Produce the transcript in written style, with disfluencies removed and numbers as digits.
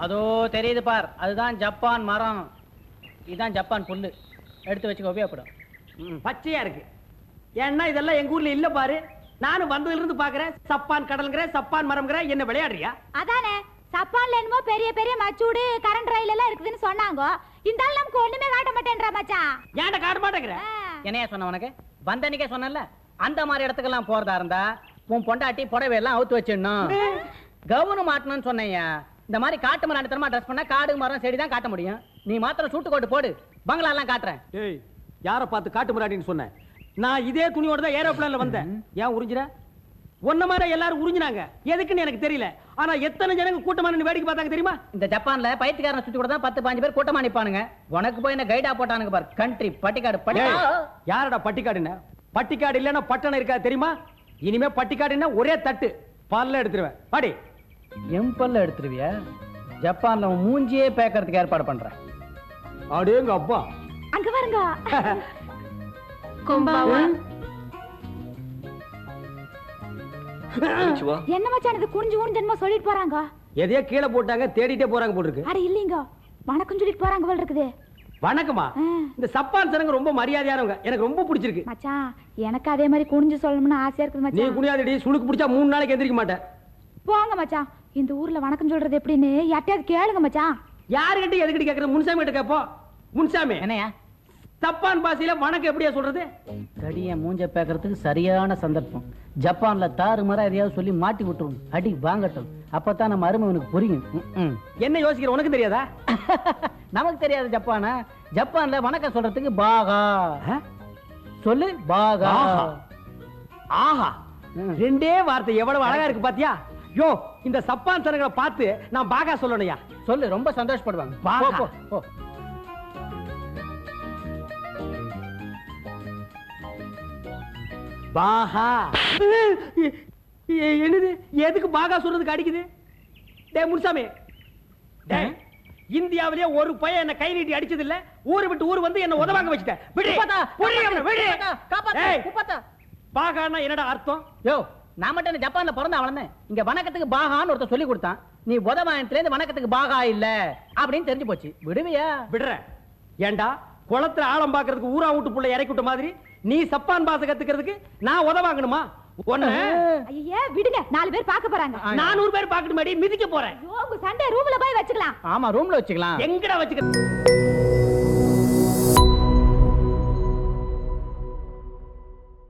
அதோ தெரியுது பார், அதுதான் ஜப்பான் மரம். இதுதான் ஜப்பான் புல்லு. எடுத்து வச்சுக்க, உபயோகப்படும். பச்சையா இருக்கு. ஏன்னா இதெல்லாம் எங்க ஊர்ல இல்ல பாரு. நானும் வந்ததுல இருந்து பாக்குறேன். சப்பான் கடல்ங்கிற, சப்பான் மரம்ங்கிற, என்ன விளையாடுறியா? அதானே, சப்பான்ல என்னமோ பெரிய பெரிய மச்சூடு கரண்ட் ரயில் எல்லாம் இருக்குதுன்னு சொன்னாங்க. இந்த ஆள் நமக்கு ஒண்ணுமே காட்ட மாட்டேன்றா மச்சான். ஏன்டா காட்ட மாட்டேங்கிற? என்னையா சொன்ன உனக்கு? வந்தன்னைக்கே சொன்னல, அந்த மாதிரி இடத்துக்கெல்லாம் போறதா இருந்தா உன் பொண்டாட்டி புடவை எல்லாம் அவுத்து வச்சிடணும், கவுனு மாட்டணும்னு சொன்னையா. இந்த மாதிரி காட்டு மரம் அடித்தனமா ட்ரெஸ் பண்ணா காடு மரம் செடி தான் காட்ட முடியும். நீ மாத்திரம் சூட்டு கோட்டு போடு, பங்களா எல்லாம் காட்டுறேன். ஏய், யார பார்த்து காட்டு முறாடின்னு சொன்னேன்? நான் இதே துணியோட தான் ஏரோப்ளேன்ல வந்தேன். ஏன் உறிஞ்சிர? ஒன்ன மாதிரி எல்லாரும் உறிஞ்சினாங்க. எதுக்குன்னு எனக்கு தெரியல. ஆனா எத்தனை ஜனங்க கூட்டமா நின்னு வேடிக்கை பார்த்தாங்க தெரியுமா? இந்த ஜப்பான்ல பைத்தியக்காரனை சுத்தி கூட தான் 10-15 பேர் கூட்டமா நிப்பானுங்க. உனக்கு போய் என்ன கைடா போட்டானுங்க பாரு. கண்ட்ரி பட்டிக்காடு. யாரடா பட்டிக்காடுன்னு? பட்டிக்காடு இல்லன்னா பட்டணம் இருக்கா தெரியுமா? இனிமே பட்டிக்காடுன்னா ஒரே தட்டு பல்ல எடுத்துருவேன். பாடி எம்பல்ல எடுத்துருவியா? ஜப்பான்ல மூஞ்சியே பேக்கறதுக்கு ஏற்பாடு பண்றேன். அடேங்க அப்பா, அங்க பாருங்க. என்ன மச்சான் இது குனிஞ்சு குனிஞ்சு சொல்லிட்டு போறாங்க? எதையோ கீழே போட்டாங்க, தேடிட்டே போறாங்க போல இருக்கு. அட இல்லீங்க, வணக்கம் சொல்லிட்டு போறாங்க போல இருக்குது. வணக்கமா? இந்த சப்பான் ஜனங்க ரொம்ப மரியாதையானவங்க, எனக்கு ரொம்ப பிடிச்சிருக்கு. மச்சான் எனக்கு அதே மாதிரி குனிஞ்சு சொல்லணும்னு ஆசையா இருக்குது மச்சான். நீ குனியாதடி, சுளுக்கு பிடிச்சா 3 நாளைக்கு எந்திரிக்க மாட்டேன். போங்க மச்சான், இந்த ஊர்ல வணக்கம் சொல்றது எப்படின்னு யார்ட்டையாவது கேளுங்க மச்சான். யாருகிட்ட எதுக்கிட்ட கேக்குறது? முன்சாமி கிட்ட கேப்போம். முன்சாமி, என்னையா சப்பான் பாஷையில வணக்கம் எப்படியா சொல்றது? கடிய மூஞ்ச பேக்கறதுக்கு சரியான சந்தர்ப்பம். ஜப்பான்ல தாறுமாறா எதையாவது சொல்லி மாட்டி விட்டுரும், அடி வாங்கட்டும். அப்பதான் நம்ம அருமைவனுக்கு புரியும். என்ன யோசிக்கிற? உனக்கு தெரியாதா? நமக்கு தெரியாது ஜப்பானா? ஜப்பான்ல வணக்கம் சொல்றதுக்கு பாகா சொல்லு. பாகா. ஆஹா, ரெண்டே வார்த்தை எவ்வளவு அழகா இருக்கு பாத்தியா? யோ, இந்த சப்பான் ஜனங்களை பார்த்து நான் பாகா சொல்லணும்யா. சொல்லு, ரொம்ப சந்தோஷப்படுவாங்க. பாகா. போ, போ, போ. பாகா. என்னது? எதுக்கு பாகா சொல்றதுக்கு அடிக்குது? டேய் முன்சாமி, டேய், இந்தியாவிலே ஒரு பையன் என்ன கை நீட்டி அடிச்சது இல்ல. ஊரு விட்டு ஊர் வந்து என்ன உதவாங்க வச்சிட்ட. விடு விடு. குப்பத்தா. பாகான்னா என்னடா அர்த்தம்? யோ, நான் மட்டும் ஜப்பான்ல பிறந்த அவளே. இங்க வணக்கத்துக்கு பாகான்னு ஒருத்தர் சொல்லி கொடுத்தான். நீ உதவாயத்துல இருந்து வணக்கத்துக்கு பாகா இல்ல அப்படின்னு தெரிஞ்சு போச்சு. விடுவியா? விடுற. ஏண்டா குளத்துல ஆழம் பாக்குறதுக்கு ஊரா வீட்டு புள்ள இறக்கி விட்ட மாதிரி நீ சப்பான் பாச கத்துக்கிறதுக்கு நான் உதவாங்கணுமா? ஐயே விடுங்க, 4 பேர் பார்க்க போறாங்க. 400 பேர் பாக்கட்டு மாடி மிதிக்க போறேன். சண்டே ரூம்ல போய் வச்சுக்கலாம். ஆமா, ரூம்ல வச்சுக்கலாம். எங்கடா வச்சுக்க?